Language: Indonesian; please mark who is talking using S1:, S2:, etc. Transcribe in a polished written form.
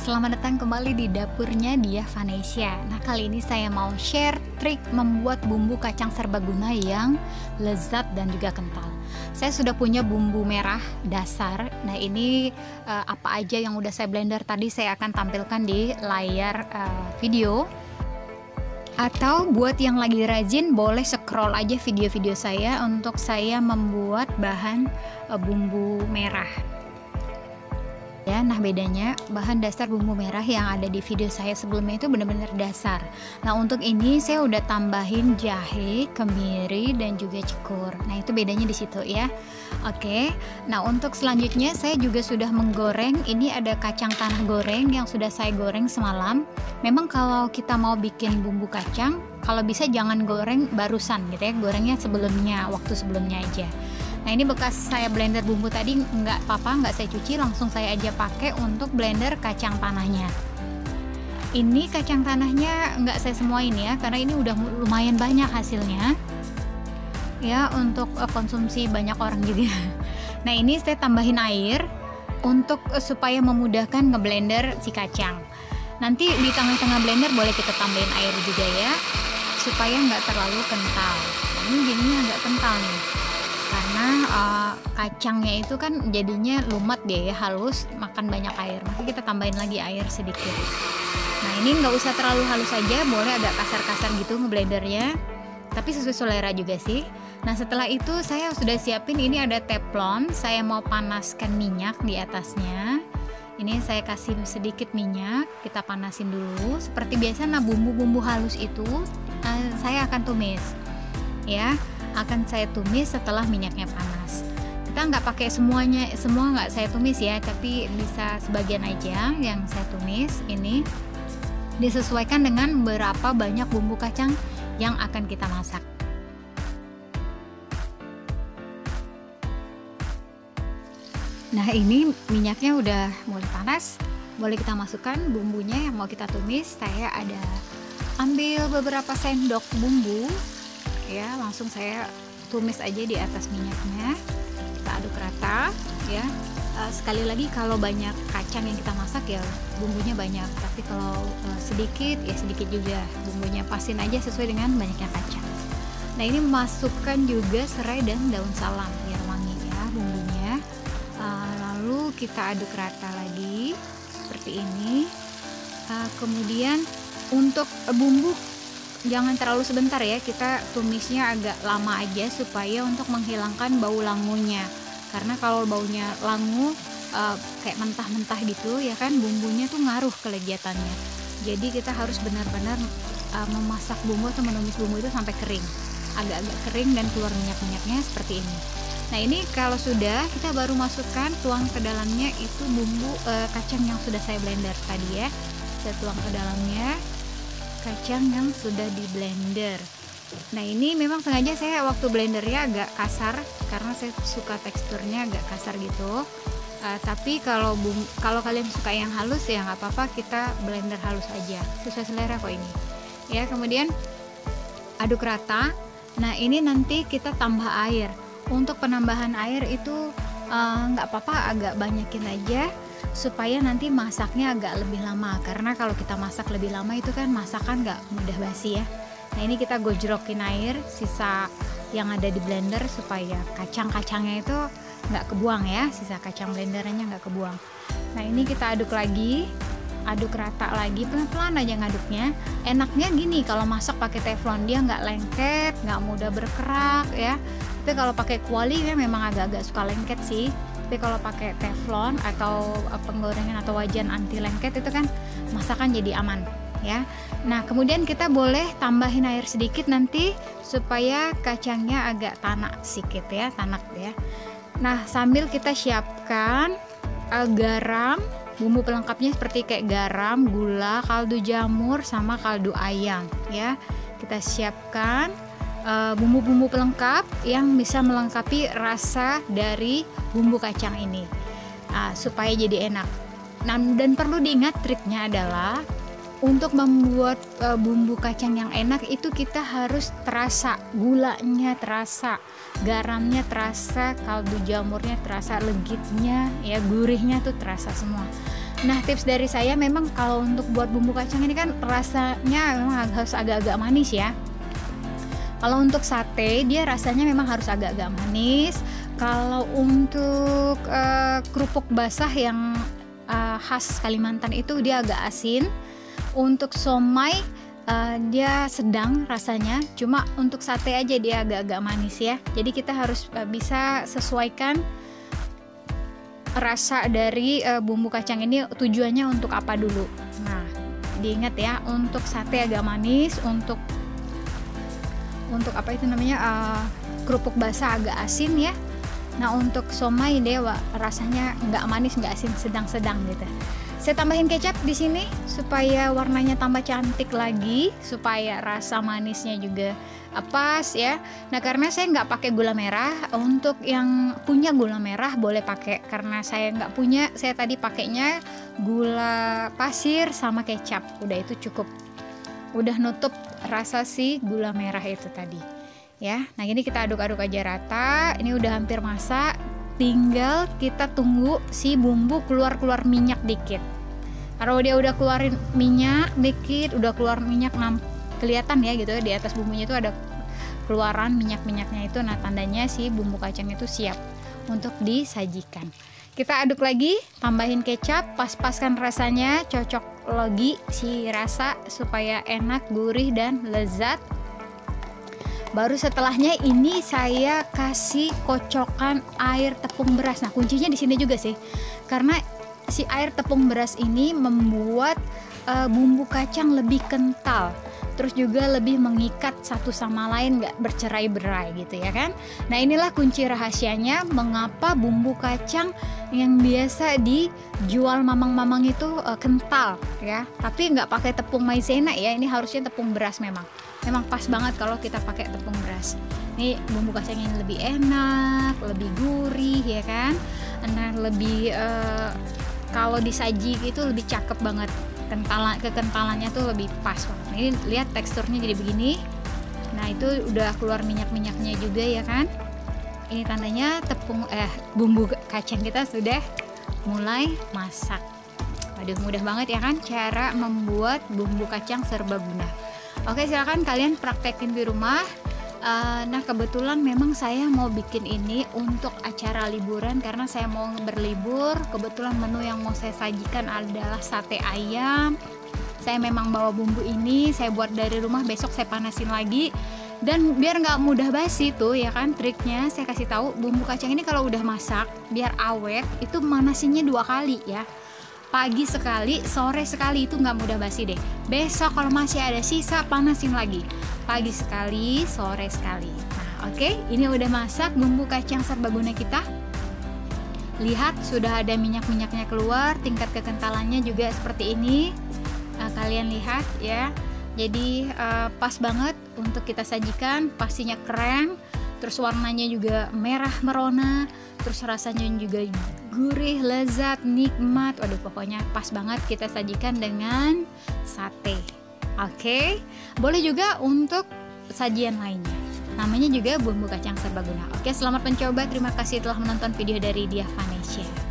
S1: Selamat datang kembali di dapurnya Dia Vanesia. Nah, kali ini saya mau share trik membuat bumbu kacang serbaguna yang lezat dan juga kental. Saya sudah punya bumbu merah dasar. Nah, ini apa aja yang udah saya blender tadi saya akan tampilkan di layar video. Atau buat yang lagi rajin boleh scroll aja video-video saya untuk saya membuat bahan bumbu merah. Ya, nah bedanya bahan dasar bumbu merah yang ada di video saya sebelumnya itu benar-benar dasar. Nah, untuk ini saya udah tambahin jahe, kemiri dan juga cikur. Nah, itu bedanya di situ ya. Oke. Nah, untuk selanjutnya saya juga sudah menggoreng. Ini ada kacang tanah goreng yang sudah saya goreng semalam. Memang kalau kita mau bikin bumbu kacang, kalau bisa jangan goreng barusan gitu ya. Gorengnya sebelumnya, waktu sebelumnya aja. Nah, ini bekas saya blender bumbu tadi, nggak apa-apa, nggak saya cuci, langsung saya aja pakai untuk blender kacang tanahnya. Ini kacang tanahnya nggak saya semuain ya, karena ini udah lumayan banyak hasilnya ya, untuk konsumsi banyak orang juga. Nah, ini saya tambahin air untuk supaya memudahkan ngeblender si kacang. Nanti di tengah-tengah blender boleh kita tambahin air juga ya, supaya nggak terlalu kental. Ini jadinya agak kental nih, karena kacangnya itu kan jadinya lumat dia ya, halus, makan banyak air, maka kita tambahin lagi air sedikit. Nah, ini nggak usah terlalu halus aja, boleh agak kasar-kasar gitu ngeblendernya, tapi sesuai selera juga sih. Nah, setelah itu saya sudah siapin, ini ada teflon, saya mau panaskan minyak di atasnya. Ini saya kasih sedikit minyak, kita panasin dulu seperti biasa. Nah, bumbu-bumbu halus itu saya akan tumis ya, akan saya tumis setelah minyaknya panas. Kita nggak pakai semuanya, semua nggak saya tumis ya, tapi bisa sebagian aja yang saya tumis. Ini disesuaikan dengan berapa banyak bumbu kacang yang akan kita masak. Nah, ini minyaknya udah mulai panas, boleh kita masukkan bumbunya yang mau kita tumis. Saya ada ambil beberapa sendok bumbu ya, langsung saya tumis aja di atas minyaknya, kita aduk rata ya. Sekali lagi, kalau banyak kacang yang kita masak ya bumbunya banyak, tapi kalau sedikit ya sedikit juga bumbunya, pasin aja sesuai dengan banyaknya kacang. Nah, ini masukkan juga serai dan daun salam biar wangi ya bumbunya. Lalu kita aduk rata lagi seperti ini. Kemudian untuk bumbu jangan terlalu sebentar ya, kita tumisnya agak lama aja supaya untuk menghilangkan bau langunya. Karena kalau baunya langu kayak mentah-mentah gitu ya kan, bumbunya tuh ngaruh kelezatannya. Jadi kita harus benar-benar memasak bumbu atau menumis bumbu itu sampai kering, agak-agak kering dan keluar minyak-minyaknya seperti ini. Nah, ini kalau sudah, kita baru masukkan, tuang ke dalamnya itu bumbu kacang yang sudah saya blender tadi ya. Saya tuang ke dalamnya kacang yang sudah di blender. Nah, ini memang sengaja saya waktu blendernya agak kasar karena saya suka teksturnya agak kasar gitu. Tapi kalau kalian suka yang halus ya nggak apa-apa, kita blender halus aja, sesuai selera kok ini ya. Kemudian aduk rata. Nah, ini nanti kita tambah air. Untuk penambahan air itu nggak apa-apa, agak banyakin aja supaya nanti masaknya agak lebih lama, karena kalau kita masak lebih lama itu kan masakan nggak mudah basi ya. Nah, ini kita gojrokin air sisa yang ada di blender supaya kacang-kacangnya itu nggak kebuang ya, sisa kacang blendernya nggak kebuang. Nah, ini kita aduk lagi, aduk rata lagi, pelan-pelan aja ngaduknya. Enaknya gini, kalau masak pakai teflon dia nggak lengket, nggak mudah berkerak ya. Tapi kalau pakai kuali ya memang agak-agak suka lengket sih. Tapi kalau pakai teflon atau penggorengan atau wajan anti lengket itu kan masakan jadi aman ya. Nah, kemudian kita boleh tambahin air sedikit nanti supaya kacangnya agak tanak sedikit ya, tanak ya. Nah, sambil kita siapkan garam, bumbu pelengkapnya seperti kayak garam, gula, kaldu jamur sama kaldu ayam ya. Kita siapkan bumbu-bumbu pelengkap yang bisa melengkapi rasa dari bumbu kacang ini supaya jadi enak. Nah, dan perlu diingat, triknya adalah untuk membuat bumbu kacang yang enak itu kita harus terasa gulanya, terasa garamnya, terasa kaldu jamurnya, terasa legitnya ya, gurihnya tuh terasa semua. Nah, tips dari saya memang kalau untuk buat bumbu kacang ini kan rasanya memang harus agak-agak manis ya. Kalau untuk sate dia rasanya memang harus agak-agak manis. Kalau untuk kerupuk basah yang khas Kalimantan itu dia agak asin. Untuk somai dia sedang rasanya, cuma untuk sate aja dia agak-agak manis ya. Jadi kita harus bisa sesuaikan rasa dari bumbu kacang ini tujuannya untuk apa dulu. Nah, diingat ya, untuk sate agak manis, untuk apa itu namanya, kerupuk basah agak asin ya. Nah, untuk somai dia rasanya nggak manis nggak asin, sedang-sedang gitu. Saya tambahin kecap di sini supaya warnanya tambah cantik lagi, supaya rasa manisnya juga pas ya. Nah, karena saya nggak pakai gula merah, untuk yang punya gula merah boleh pakai. Karena saya nggak punya, saya tadi pakainya gula pasir sama kecap. Udah itu cukup, udah nutup rasa si gula merah itu tadi ya. Nah, ini kita aduk-aduk aja rata. Ini udah hampir masak. Tinggal kita tunggu si bumbu keluar minyak dikit. Kalau dia udah keluarin minyak dikit, udah keluar minyak, kelihatan ya gitu, di atas bumbunya itu ada keluaran minyak-minyaknya itu. Nah, tandanya si bumbu kacang itu siap untuk disajikan. Kita aduk lagi, tambahin kecap, pas-paskan rasanya, cocok lagi si rasa supaya enak, gurih dan lezat. Baru setelahnya ini saya kasih kocokan air tepung beras. Nah, kuncinya di sini juga sih. Karena si air tepung beras ini membuat bumbu kacang lebih kental. Terus juga lebih mengikat satu sama lain, nggak bercerai-berai gitu ya kan. Nah, inilah kunci rahasianya mengapa bumbu kacang yang biasa dijual mamang-mamang itu kental ya. Tapi nggak pakai tepung maizena ya, ini harusnya tepung beras memang pas banget kalau kita pakai tepung beras. Ini bumbu kacangnya lebih enak, lebih gurih ya kan. Nah, lebih kalau disaji itu lebih cakep banget. Kekentalannya tuh lebih pas banget. Ini lihat teksturnya jadi begini. Nah, itu udah keluar minyak-minyaknya juga ya kan. Ini tandanya bumbu kacang kita sudah mulai masak. Waduh, mudah banget ya kan cara membuat bumbu kacang serbaguna. Oke, silakan kalian praktekin di rumah. Nah, kebetulan memang saya mau bikin ini untuk acara liburan karena saya mau berlibur. Kebetulan menu yang mau saya sajikan adalah sate ayam. Saya memang bawa bumbu ini, saya buat dari rumah, besok saya panasin lagi. Dan biar nggak mudah basi tuh ya kan, triknya saya kasih tahu, bumbu kacang ini kalau udah masak biar awet itu manasinnya 2 kali ya. Pagi sekali, sore sekali, itu nggak mudah basi deh. Besok kalau masih ada sisa, panasin lagi. Pagi sekali, sore sekali. Nah, oke, ini udah masak bumbu kacang serbaguna kita. Lihat, sudah ada minyak-minyaknya keluar, tingkat kekentalannya juga seperti ini. Nah, kalian lihat ya. Jadi pas banget untuk kita sajikan, pastinya keren. Terus warnanya juga merah merona, terus rasanya juga gurih, lezat, nikmat. Waduh, pokoknya pas banget kita sajikan dengan sate. Oke, boleh juga untuk sajian lainnya. Namanya juga bumbu kacang serbaguna. Oke, selamat mencoba. Terima kasih telah menonton video dari Diah Vanesha.